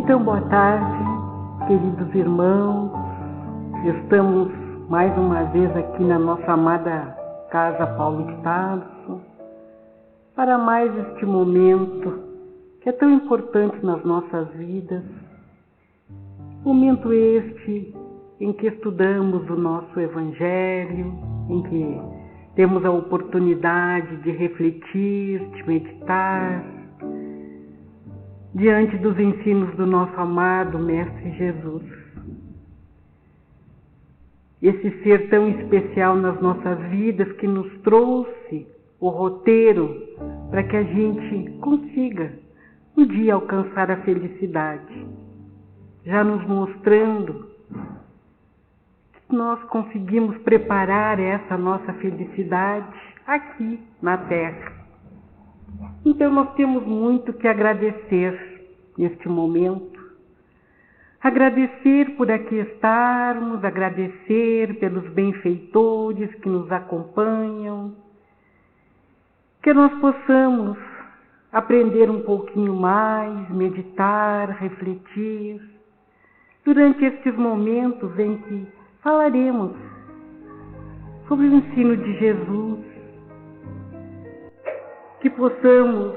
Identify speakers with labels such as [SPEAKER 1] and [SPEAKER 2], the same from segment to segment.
[SPEAKER 1] Então, boa tarde, queridos irmãos. Estamos mais uma vez aqui na nossa amada Casa Paulo de Tarso para mais este momento que é tão importante nas nossas vidas. Momento este em que estudamos o nosso Evangelho, em que temos a oportunidade de refletir, de meditar diante dos ensinos do nosso amado Mestre Jesus. Esse ser tão especial nas nossas vidas que nos trouxe o roteiro para que a gente consiga um dia alcançar a felicidade, já nos mostrando que nós conseguimos preparar essa nossa felicidade aqui na Terra. Então nós temos muito que agradecer neste momento. Agradecer por aqui estarmos, agradecer pelos benfeitores que nos acompanham, que nós possamos aprender um pouquinho mais, meditar, refletir, durante estes momentos em que falaremos sobre o ensino de Jesus, que possamos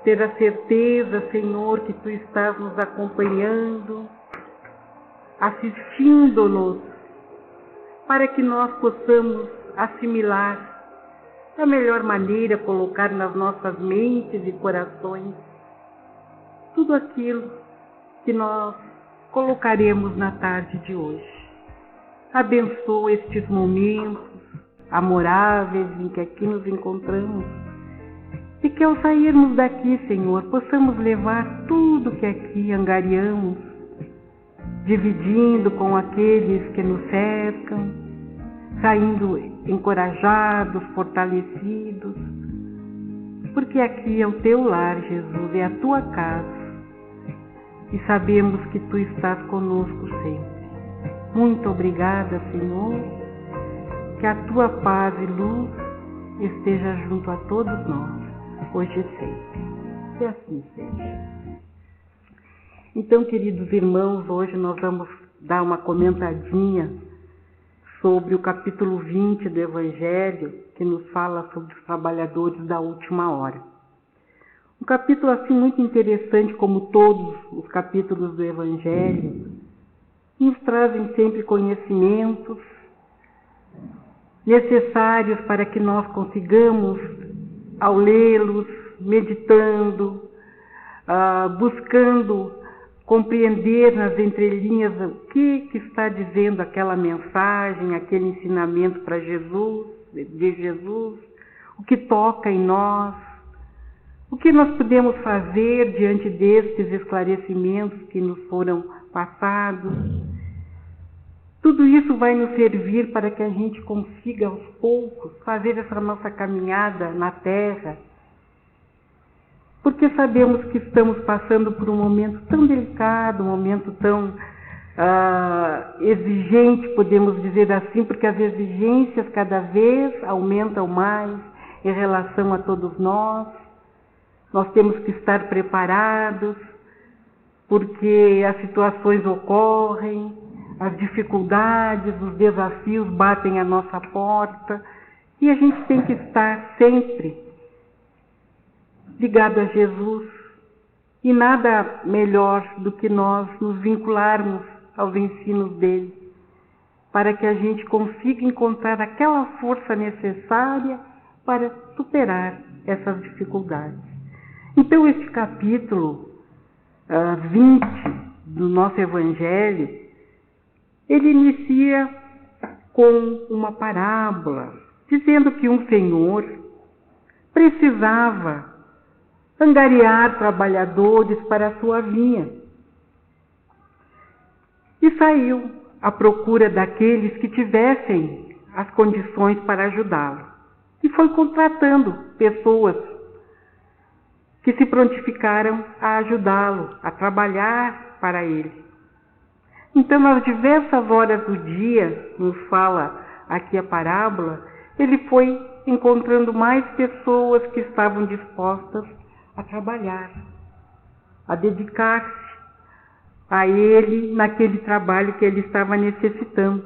[SPEAKER 1] ter a certeza, Senhor, que Tu estás nos acompanhando, assistindo-nos, para que nós possamos assimilar da melhor maneira, colocar nas nossas mentes e corações tudo aquilo que nós colocaremos na tarde de hoje. Abençoa estes momentos amoráveis em que aqui nos encontramos, e que ao sairmos daqui, Senhor, possamos levar tudo que aqui angariamos, dividindo com aqueles que nos cercam, saindo encorajados, fortalecidos, porque aqui é o Teu lar, Jesus, é a Tua casa, e sabemos que Tu estás conosco sempre. Muito obrigada, Senhor, que a Tua paz e luz esteja junto a todos nós, hoje e sempre. Que assim seja. Então, queridos irmãos, hoje nós vamos dar uma comentadinha sobre o capítulo 20 do Evangelho, que nos fala sobre os trabalhadores da última hora. Um capítulo assim muito interessante, como todos os capítulos do Evangelho, nos trazem sempre conhecimentos necessários para que nós consigamos, ao lê-los, meditando, buscando compreender nas entrelinhas o que está dizendo aquela mensagem, aquele ensinamento para Jesus, de Jesus, o que toca em nós, o que nós podemos fazer diante destes esclarecimentos que nos foram passados. Tudo isso vai nos servir para que a gente consiga, aos poucos, fazer essa nossa caminhada na Terra, porque sabemos que estamos passando por um momento tão delicado, um momento tão exigente, podemos dizer assim, porque as exigências cada vez aumentam mais em relação a todos nós. Nós temos que estar preparados, porque as situações ocorrem, as dificuldades, os desafios batem à nossa porta, e a gente tem que estar sempre ligado a Jesus, e nada melhor do que nós nos vincularmos aos ensinos dele, para que a gente consiga encontrar aquela força necessária para superar essas dificuldades. Então, este capítulo 20 do nosso Evangelho, ele inicia com uma parábola, dizendo que um senhor precisava angariar trabalhadores para a sua vinha. E saiu à procura daqueles que tivessem as condições para ajudá-lo. E foi contratando pessoas que se prontificaram a ajudá-lo, a trabalhar para ele. Então, nas diversas horas do dia, nos fala aqui a parábola, ele foi encontrando mais pessoas que estavam dispostas a trabalhar, a dedicar-se a ele naquele trabalho que ele estava necessitando.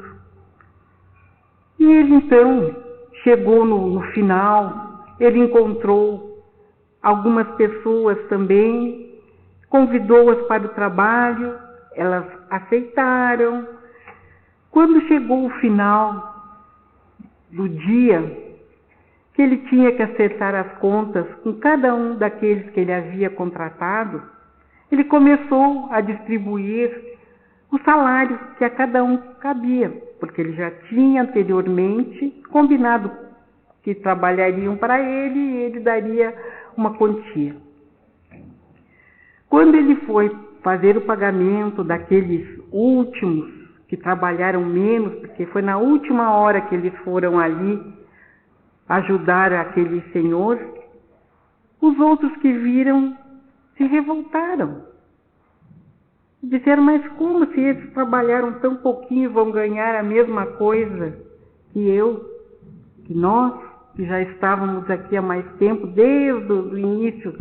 [SPEAKER 1] E ele então chegou no final, ele encontrou algumas pessoas também, convidou-as para o trabalho, elas aceitaram. Quando chegou o final do dia, que ele tinha que acertar as contas com cada um daqueles que ele havia contratado, ele começou a distribuir o salário que a cada um cabia, porque ele já tinha anteriormente combinado que trabalhariam para ele e ele daria uma quantia. Quando ele foi fazer o pagamento daqueles últimos que trabalharam menos, porque foi na última hora que eles foram ali ajudar aquele senhor, os outros que viram se revoltaram. Disseram, mas como se eles trabalharam tão pouquinho e vão ganhar a mesma coisa que nós, que já estávamos aqui há mais tempo, desde o início?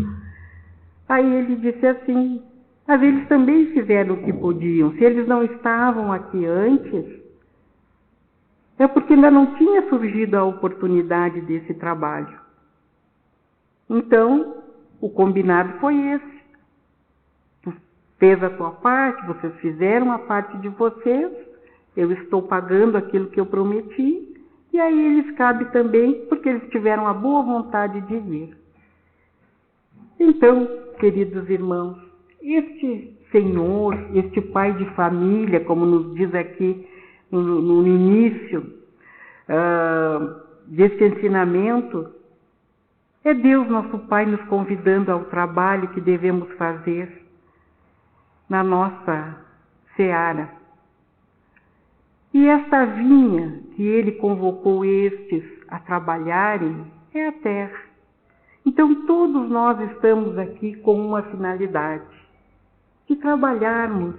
[SPEAKER 1] Aí ele disse assim, mas eles também fizeram o que podiam. Se eles não estavam aqui antes, é porque ainda não tinha surgido a oportunidade desse trabalho. Então, o combinado foi esse. Tu fez a tua parte, vocês fizeram a parte de vocês, eu estou pagando aquilo que eu prometi, e aí eles cabem também, porque eles tiveram a boa vontade de vir. Então, queridos irmãos, este senhor, este pai de família, como nos diz aqui no início deste ensinamento, é Deus, nosso Pai, nos convidando ao trabalho que devemos fazer na nossa seara. E esta vinha que ele convocou estes a trabalharem é a terra. Então todos nós estamos aqui com uma finalidade, de trabalharmos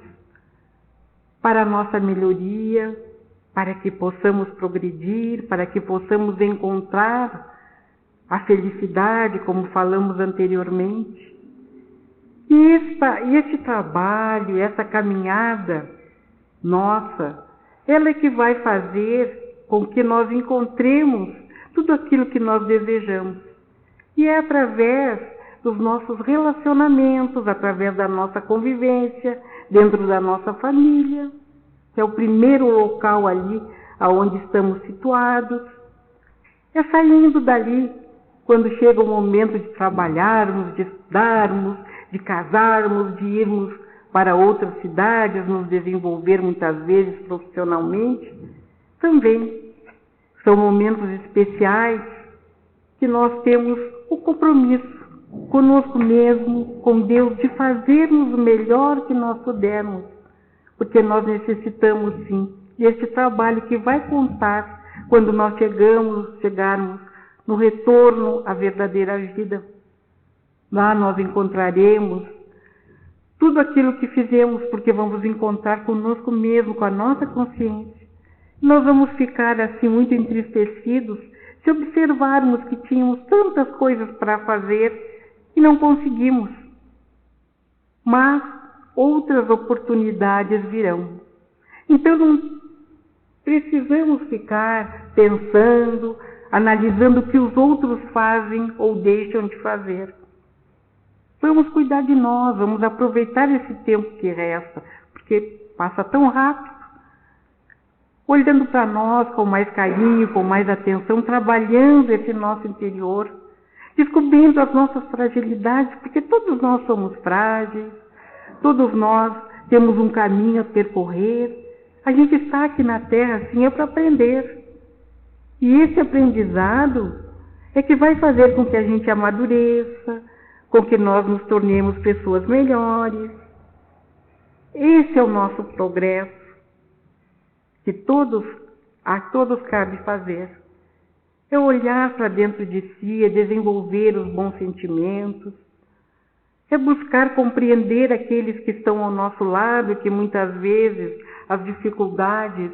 [SPEAKER 1] para a nossa melhoria, para que possamos progredir, para que possamos encontrar a felicidade, como falamos anteriormente. E este trabalho, essa caminhada nossa, ela é que vai fazer com que nós encontremos tudo aquilo que nós desejamos. E é através dos nossos relacionamentos, através da nossa convivência, dentro da nossa família, que é o primeiro local ali aonde estamos situados. É saindo dali, quando chega o momento de trabalharmos, de estudarmos, de casarmos, de irmos para outras cidades, nos desenvolver muitas vezes profissionalmente, também são momentos especiais que nós temos o compromisso conosco mesmo, com Deus, de fazermos o melhor que nós pudermos, porque nós necessitamos sim deste trabalho que vai contar quando nós chegarmos no retorno à verdadeira vida. Lá nós encontraremos tudo aquilo que fizemos, porque vamos encontrar conosco mesmo, com a nossa consciência. Nós vamos ficar assim muito entristecidos se observarmos que tínhamos tantas coisas para fazer e não conseguimos. Mas outras oportunidades virão. Então não precisamos ficar pensando, analisando o que os outros fazem ou deixam de fazer. Vamos cuidar de nós, vamos aproveitar esse tempo que resta, porque passa tão rápido. Olhando para nós com mais carinho, com mais atenção, trabalhando esse nosso interior, descobrindo as nossas fragilidades, porque todos nós somos frágeis, todos nós temos um caminho a percorrer. A gente está aqui na Terra, assim, é para aprender. E esse aprendizado é que vai fazer com que a gente amadureça, com que nós nos tornemos pessoas melhores. Esse é o nosso progresso, que a todos cabe fazer. É olhar para dentro de si, é desenvolver os bons sentimentos, é buscar compreender aqueles que estão ao nosso lado, que muitas vezes as dificuldades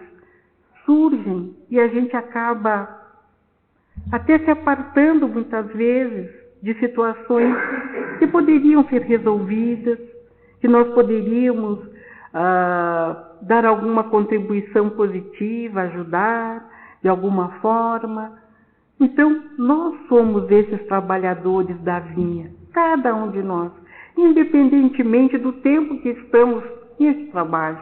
[SPEAKER 1] surgem e a gente acaba até se apartando muitas vezes de situações que poderiam ser resolvidas, que nós poderíamos dar alguma contribuição positiva, ajudar de alguma forma. Então, nós somos esses trabalhadores da vinha, cada um de nós, independentemente do tempo que estamos nesse trabalho.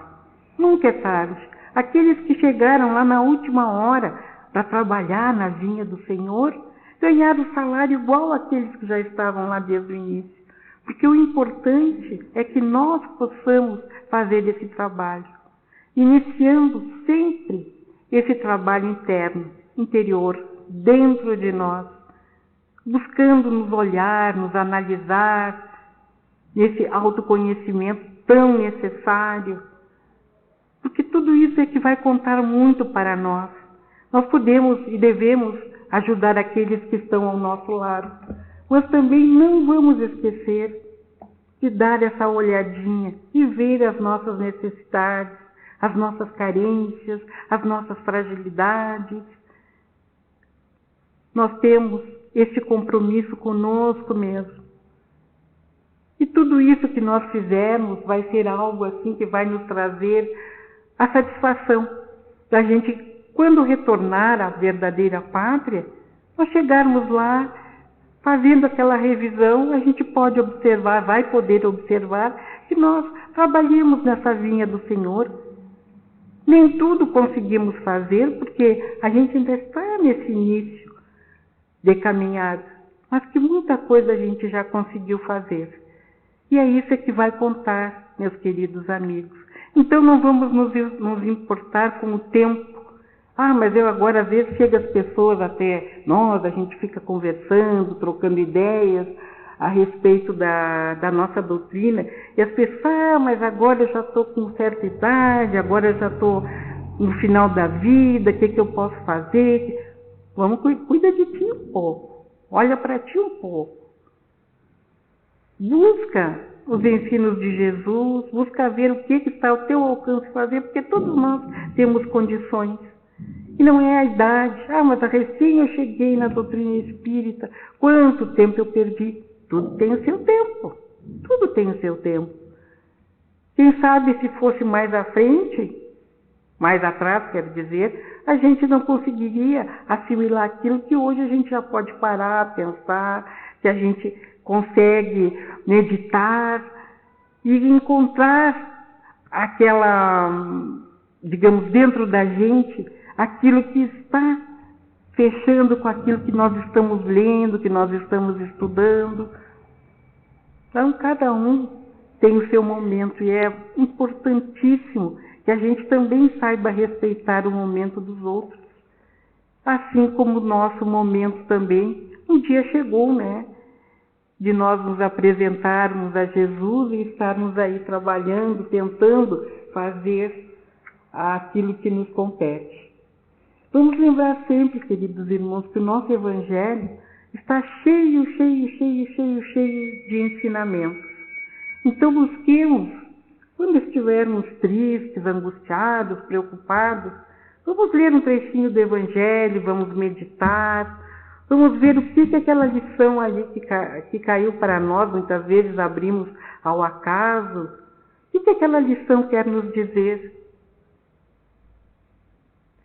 [SPEAKER 1] Nunca é tarde. Aqueles que chegaram lá na última hora para trabalhar na vinha do Senhor, ganharam o salário igual àqueles que já estavam lá desde o início. Porque o importante é que nós possamos fazer esse trabalho, iniciando sempre esse trabalho interno, interior, dentro de nós, buscando nos olhar, nos analisar, nesse autoconhecimento tão necessário, porque tudo isso é que vai contar muito para nós. Nós podemos e devemos ajudar aqueles que estão ao nosso lado, mas também não vamos esquecer de dar essa olhadinha e ver as nossas necessidades, as nossas carências, as nossas fragilidades. Nós temos esse compromisso conosco mesmo. E tudo isso que nós fizermos vai ser algo assim que vai nos trazer a satisfação da gente, quando retornar à verdadeira pátria, nós chegarmos lá, fazendo aquela revisão, a gente pode observar, vai poder observar que nós trabalhamos nessa vinha do Senhor. Nem tudo conseguimos fazer, porque a gente ainda está nesse início de caminhada, mas que muita coisa a gente já conseguiu fazer. E é isso que vai contar, meus queridos amigos. Então não vamos nos importar com o tempo. Mas eu agora, às vezes, chega as pessoas até nós, a gente fica conversando, trocando ideias a respeito da nossa doutrina, e as pessoas, mas agora eu já estou com certa idade, agora eu já estou no final da vida, o que eu posso fazer? Vamos, cuida de ti um pouco, olha para ti um pouco. Busca os ensinos de Jesus, busca ver o que está ao teu alcance fazer, porque todos nós temos condições. E não é a idade. Mas recém eu cheguei na doutrina espírita. Quanto tempo eu perdi? Tudo tem o seu tempo. Tudo tem o seu tempo. Quem sabe se fosse mais à frente, mais atrás, quero dizer, a gente não conseguiria assimilar aquilo que hoje a gente já pode parar, pensar, que a gente consegue meditar e encontrar aquela, digamos, dentro da gente, aquilo que está fechando com aquilo que nós estamos lendo, que nós estamos estudando. Então, cada um tem o seu momento e é importantíssimo que a gente também saiba respeitar o momento dos outros. Assim como o nosso momento também, um dia chegou, né? De nós nos apresentarmos a Jesus e estarmos aí trabalhando, tentando fazer aquilo que nos compete. Vamos lembrar sempre, queridos irmãos, que o nosso Evangelho está cheio de ensinamentos. Então busquemos, quando estivermos tristes, angustiados, preocupados, vamos ler um trechinho do Evangelho, vamos meditar, vamos ver o que é aquela lição ali que caiu para nós, muitas vezes abrimos ao acaso. O que aquela lição quer nos dizer?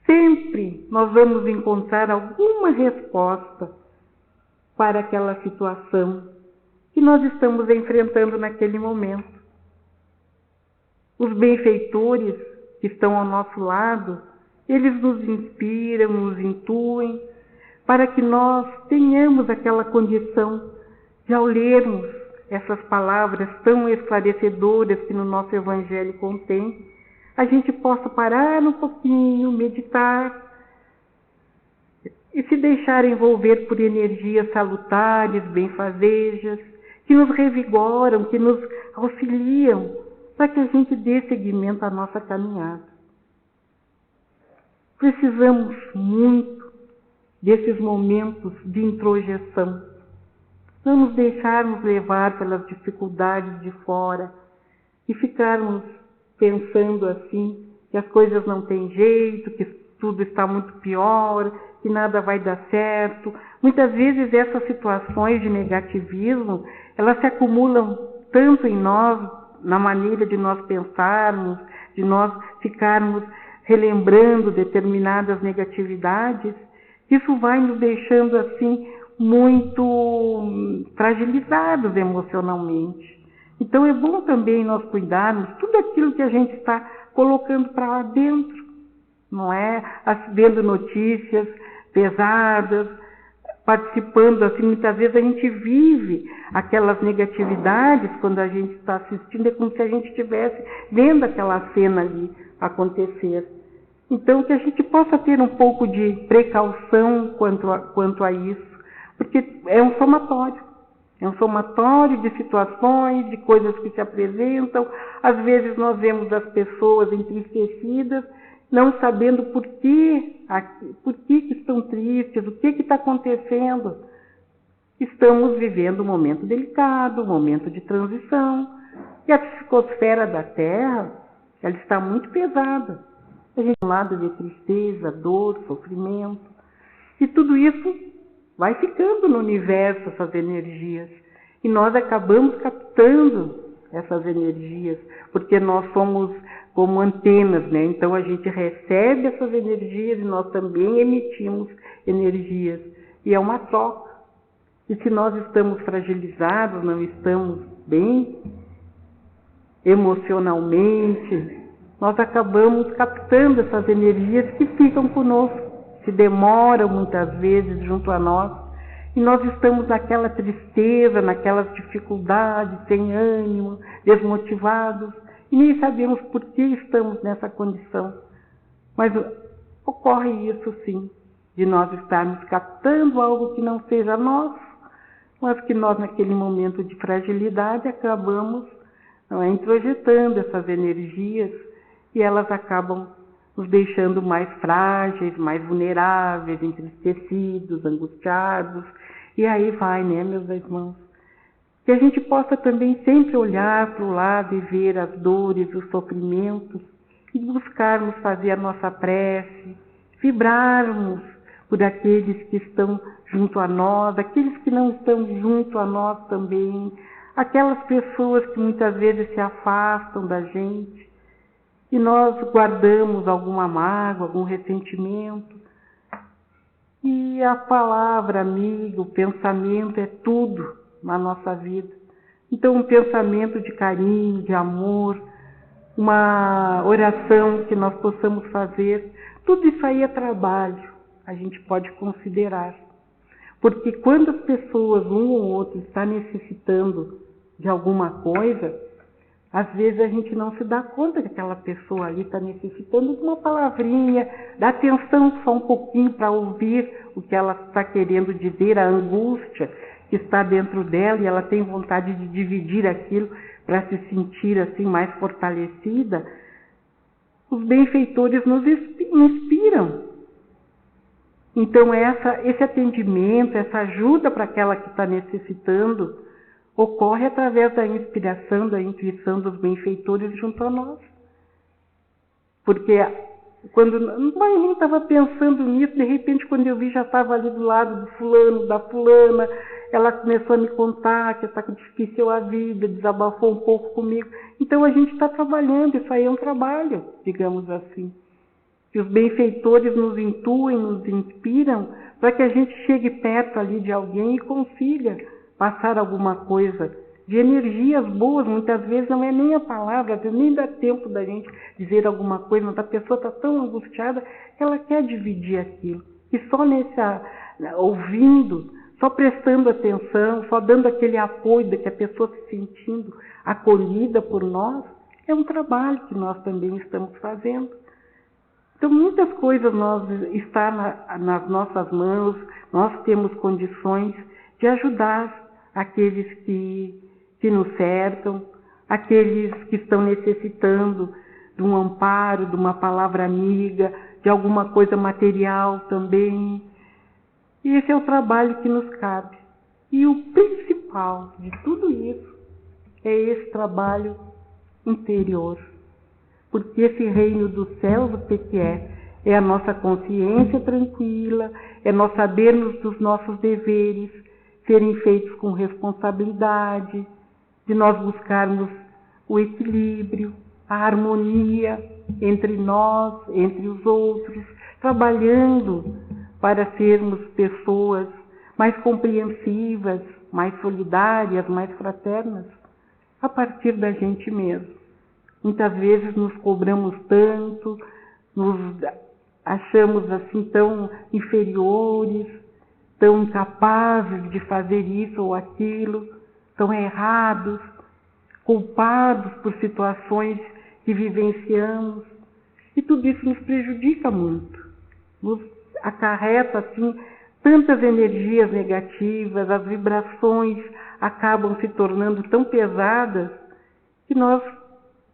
[SPEAKER 1] Sempre nós vamos encontrar alguma resposta para aquela situação que nós estamos enfrentando naquele momento. Os benfeitores que estão ao nosso lado, eles nos inspiram, nos intuem, para que nós tenhamos aquela condição de, ao lermos essas palavras tão esclarecedoras que no nosso Evangelho contém, a gente possa parar um pouquinho, meditar e se deixar envolver por energias salutares, benfazejas, que nos revigoram, que nos auxiliam, para que a gente dê seguimento à nossa caminhada. Precisamos muito desses momentos de introjeção. Não nos deixarmos levar pelas dificuldades de fora e ficarmos pensando assim, que as coisas não têm jeito, que tudo está muito pior, que nada vai dar certo. Muitas vezes essas situações de negativismo, elas se acumulam tanto em nós, na maneira de nós pensarmos, de nós ficarmos relembrando determinadas negatividades, isso vai nos deixando assim muito fragilizados emocionalmente. Então é bom também nós cuidarmos tudo aquilo que a gente está colocando para lá dentro, não é? Vendo notícias pesadas, participando, assim, muitas vezes a gente vive aquelas negatividades quando a gente está assistindo, é como se a gente estivesse vendo aquela cena ali acontecer. Então, que a gente possa ter um pouco de precaução quanto a isso, porque é um somatório. É um somatório de situações, de coisas que se apresentam. Às vezes nós vemos as pessoas entristecidas, não sabendo por que estão tristes, o que está acontecendo. Estamos vivendo um momento delicado, um momento de transição. E a psicosfera da Terra, ela está muito pesada. A gente tem um lado de tristeza, dor, sofrimento. E tudo isso vai ficando no universo, essas energias. E nós acabamos captando essas energias, porque nós somos como antenas, né? Então a gente recebe essas energias e nós também emitimos energias. E é uma troca. E se nós estamos fragilizados, não estamos bem emocionalmente, nós acabamos captando essas energias que ficam conosco, se demoram muitas vezes junto a nós, e nós estamos naquela tristeza, naquelas dificuldades, sem ânimo, desmotivados, e nem sabemos por que estamos nessa condição. Mas ocorre isso sim, de nós estarmos captando algo que não seja nosso, mas que nós naquele momento de fragilidade acabamos introjetando essas energias, e elas acabam nos deixando mais frágeis, mais vulneráveis, entristecidos, angustiados. E aí vai, né, meus irmãos? Que a gente possa também sempre olhar para o lado e ver as dores, os sofrimentos, e buscarmos fazer a nossa prece, vibrarmos por aqueles que estão junto a nós, aqueles que não estão junto a nós também, aquelas pessoas que muitas vezes se afastam da gente, e nós guardamos alguma mágoa, algum ressentimento. E a palavra amiga, o pensamento é tudo na nossa vida. Então um pensamento de carinho, de amor, uma oração que nós possamos fazer, tudo isso aí é trabalho, a gente pode considerar. Porque quando as pessoas, um ou outro, está necessitando de alguma coisa, às vezes a gente não se dá conta que aquela pessoa ali está necessitando de uma palavrinha, dá atenção só um pouquinho para ouvir o que ela está querendo dizer, a angústia que está dentro dela, e ela tem vontade de dividir aquilo para se sentir assim mais fortalecida. Os benfeitores nos inspiram. Então esse atendimento, essa ajuda para aquela que está necessitando, ocorre através da inspiração, da intuição dos benfeitores junto a nós. Porque quando eu estava pensando nisso, de repente quando eu vi já estava ali do lado do fulano, da fulana, ela começou a me contar que está difícil a vida, desabafou um pouco comigo. Então a gente está trabalhando, isso aí é um trabalho, digamos assim. Que os benfeitores nos intuem, nos inspiram, para que a gente chegue perto ali de alguém e consiga passar alguma coisa de energias boas. Muitas vezes não é nem a palavra, às vezes nem dá tempo da gente dizer alguma coisa, mas a pessoa está tão angustiada que ela quer dividir aquilo. E só ouvindo, só prestando atenção, só dando aquele apoio de que a pessoa se sentindo acolhida por nós, é um trabalho que nós também estamos fazendo. Então muitas coisas estão nas nossas mãos, nós temos condições de ajudar aqueles que nos cercam, aqueles que estão necessitando de um amparo, de uma palavra amiga, de alguma coisa material também. E esse é o trabalho que nos cabe. E o principal de tudo isso é esse trabalho interior. Porque esse reino dos céus, o que é? É a nossa consciência tranquila, é nós sabermos dos nossos deveres, serem feitos com responsabilidade, de nós buscarmos o equilíbrio, a harmonia entre nós, entre os outros, trabalhando para sermos pessoas mais compreensivas, mais solidárias, mais fraternas, a partir da gente mesmo. Muitas vezes nos cobramos tanto, nos achamos assim tão inferiores, tão incapazes de fazer isso ou aquilo, tão errados, culpados por situações que vivenciamos. E tudo isso nos prejudica muito, nos acarreta assim tantas energias negativas, as vibrações acabam se tornando tão pesadas que nós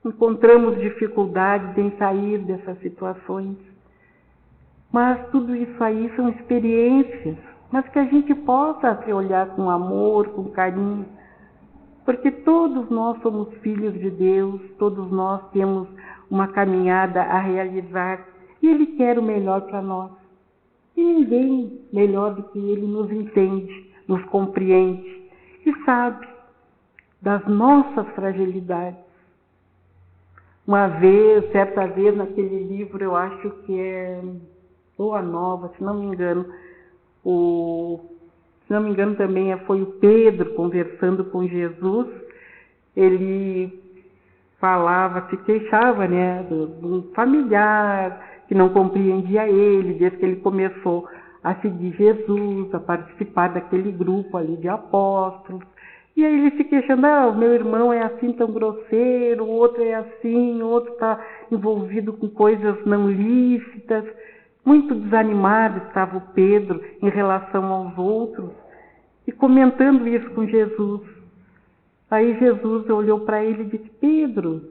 [SPEAKER 1] encontramos dificuldades em sair dessas situações. Mas tudo isso aí são experiências, mas que a gente possa se olhar com amor, com carinho, porque todos nós somos filhos de Deus, todos nós temos uma caminhada a realizar e Ele quer o melhor para nós. E ninguém melhor do que Ele nos entende, nos compreende e sabe das nossas fragilidades. Certa vez naquele livro, eu acho que é Boa Nova, se não me engano, também foi o Pedro conversando com Jesus. Ele falava, se queixava, né, de um familiar que não compreendia ele, desde que ele começou a seguir Jesus, a participar daquele grupo ali de apóstolos. E aí ele se queixando, o meu irmão é assim tão grosseiro, o outro é assim, o outro está envolvido com coisas não lícitas. Muito desanimado estava o Pedro em relação aos outros e comentando isso com Jesus. Aí Jesus olhou para ele e disse, Pedro,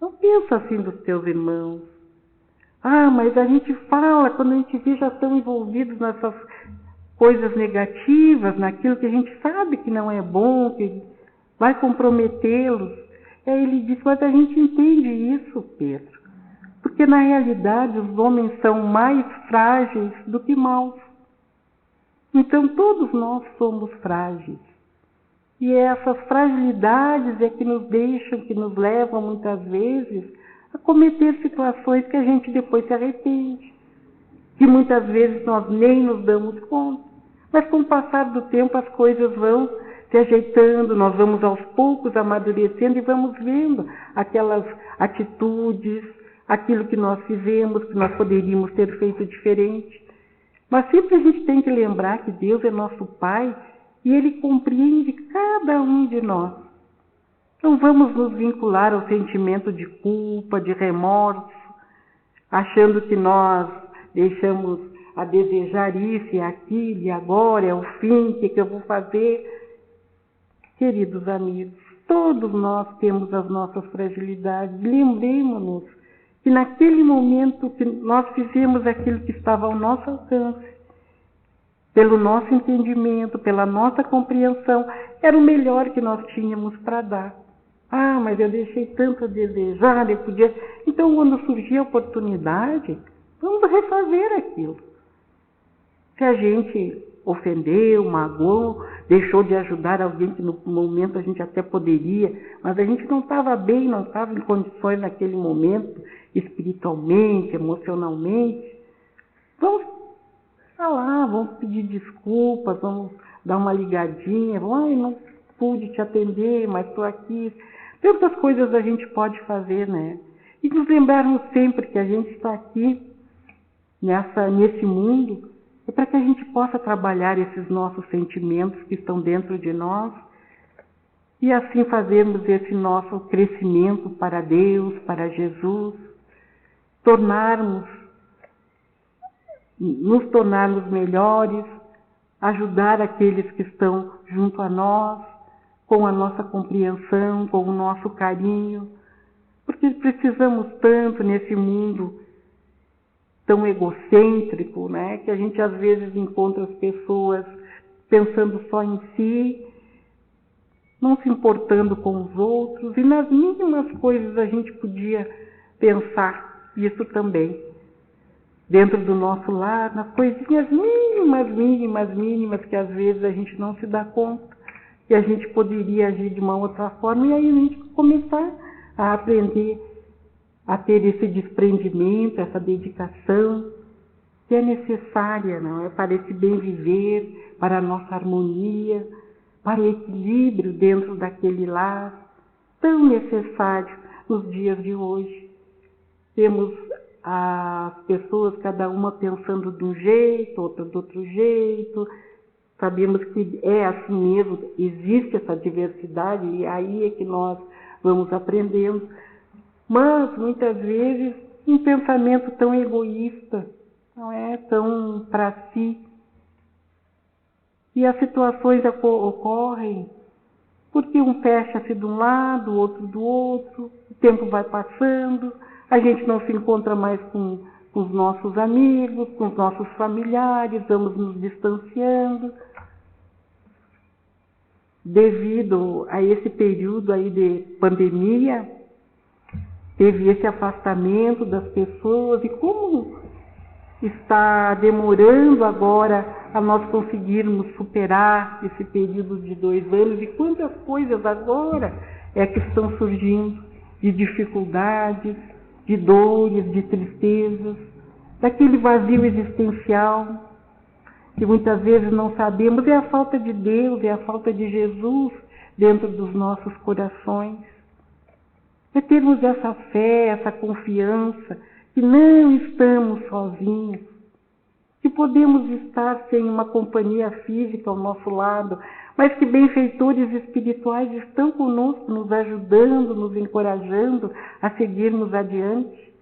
[SPEAKER 1] não pensa assim dos teus irmãos. Mas a gente fala, quando a gente vê já estão envolvidos nessas coisas negativas, naquilo que a gente sabe que não é bom, que vai comprometê-los. Aí ele disse, mas a gente entende isso, Pedro. Porque na realidade os homens são mais frágeis do que maus. Então todos nós somos frágeis. E essas fragilidades é que nos deixam, que nos levam muitas vezes a cometer situações que a gente depois se arrepende. Que muitas vezes nós nem nos damos conta. Mas com o passar do tempo as coisas vão se ajeitando, nós vamos aos poucos amadurecendo e vamos vendo aquelas atitudes, aquilo que nós fizemos, que nós poderíamos ter feito diferente. Mas sempre a gente tem que lembrar que Deus é nosso Pai e Ele compreende cada um de nós. Não vamos nos vincular ao sentimento de culpa, de remorso, achando que nós deixamos a desejar isso e aquilo, e agora é o fim, o que eu vou fazer? Queridos amigos, todos nós temos as nossas fragilidades. Lembremos-nos que naquele momento que nós fizemos aquilo que estava ao nosso alcance, pelo nosso entendimento, pela nossa compreensão, era o melhor que nós tínhamos para dar. Mas eu deixei tanto a desejar, eu podia... Então, quando surgir a oportunidade, vamos refazer aquilo. Se a gente ofendeu, magoou, deixou de ajudar alguém que no momento a gente até poderia, mas a gente não estava bem, não estava em condições naquele momento, espiritualmente, emocionalmente, vamos falar, vamos pedir desculpas, vamos dar uma ligadinha, não pude te atender, mas estou aqui. Tantas coisas a gente pode fazer, né? E nos lembrarmos sempre que a gente está aqui, nesse mundo, é para que a gente possa trabalhar esses nossos sentimentos que estão dentro de nós e assim fazermos esse nosso crescimento para Deus, para Jesus, nos tornarmos melhores, ajudar aqueles que estão junto a nós, com a nossa compreensão, com o nosso carinho, porque precisamos tanto nesse mundo tão egocêntrico, né, que a gente às vezes encontra as pessoas pensando só em si, não se importando com os outros, e nas mínimas coisas a gente podia pensar isso também. Dentro do nosso lar, nas coisinhas mínimas, que às vezes a gente não se dá conta. que a gente poderia agir de uma outra forma, e aí a gente começar a aprender a ter esse desprendimento, essa dedicação que é necessária, não é? Para esse bem viver, para a nossa harmonia, para o equilíbrio dentro daquele lar tão necessário nos dias de hoje. Temos as pessoas, cada uma pensando de um jeito, outra do outro jeito. Sabemos que é assim mesmo, existe essa diversidade, e aí é que nós vamos aprendendo. Mas, muitas vezes, um pensamento tão egoísta, não é? Tão para si. E as situações ocorrem porque um fecha-se de um lado, o outro do outro, o tempo vai passando, a gente não se encontra mais com os nossos amigos, com os nossos familiares, vamos nos distanciando. Devido a esse período aí de pandemia, teve esse afastamento das pessoas, e como está demorando agora a nós conseguirmos superar esse período de 2 anos, e quantas coisas agora é que estão surgindo de dificuldades, de dores, de tristezas, daquele vazio existencial que muitas vezes não sabemos, é a falta de Deus, é a falta de Jesus dentro dos nossos corações. É termos essa fé, essa confiança, que não estamos sozinhos, que podemos estar sem uma companhia física ao nosso lado, mas que benfeitores espirituais estão conosco, nos ajudando, nos encorajando a seguirmos adiante.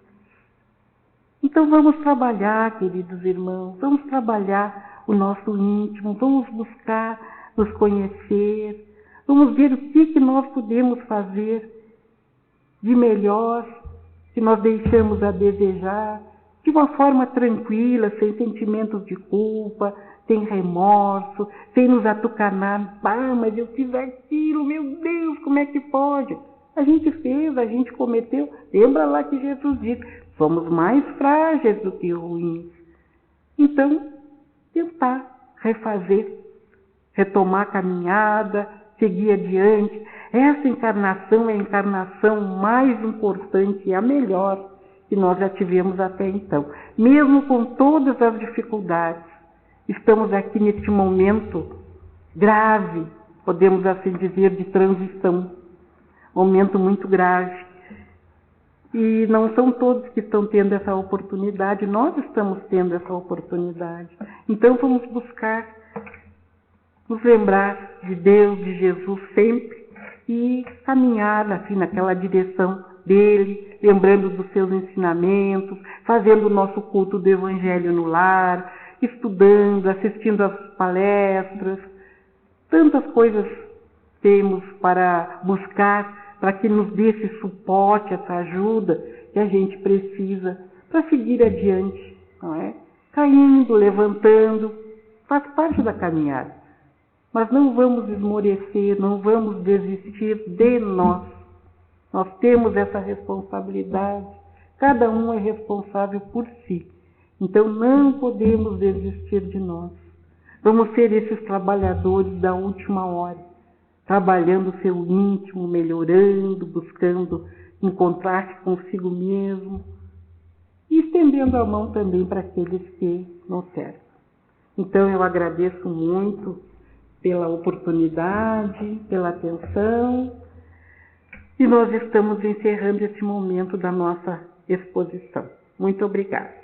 [SPEAKER 1] Então vamos trabalhar, queridos irmãos, vamos trabalhar o nosso íntimo, vamos buscar nos conhecer, vamos ver o que nós podemos fazer de melhor, que nós deixamos a desejar, de uma forma tranquila, sem sentimentos de culpa, sem remorso, sem nos atucanar. Ah, mas eu fiz aquilo, meu Deus, como é que pode? A gente fez, a gente cometeu. Lembra lá que Jesus disse, somos mais frágeis do que ruins. Então, tentar refazer, retomar a caminhada, seguir adiante. Essa encarnação é a encarnação mais importante e a melhor que nós já tivemos até então. Mesmo com todas as dificuldades, estamos aqui neste momento grave, podemos assim dizer, de transição. Momento muito grave. E não são todos que estão tendo essa oportunidade, nós estamos tendo essa oportunidade. Então vamos buscar nos lembrar de Deus, de Jesus sempre, e caminhar assim, naquela direção dele, lembrando dos seus ensinamentos, fazendo o nosso culto do Evangelho no lar, estudando, assistindo às palestras. Tantas coisas temos para buscar, para que nos dê esse suporte, essa ajuda que a gente precisa para seguir adiante, não é? Caindo, levantando, faz parte da caminhada. Mas não vamos esmorecer, não vamos desistir de nós. Nós temos essa responsabilidade. Cada um é responsável por si. Então não podemos desistir de nós. Vamos ser esses trabalhadores da última hora, trabalhando o seu íntimo, melhorando, buscando encontrar-se consigo mesmo e estendendo a mão também para aqueles que nos cercam. Então eu agradeço muito pela oportunidade, pela atenção, e nós estamos encerrando esse momento da nossa exposição. Muito obrigada.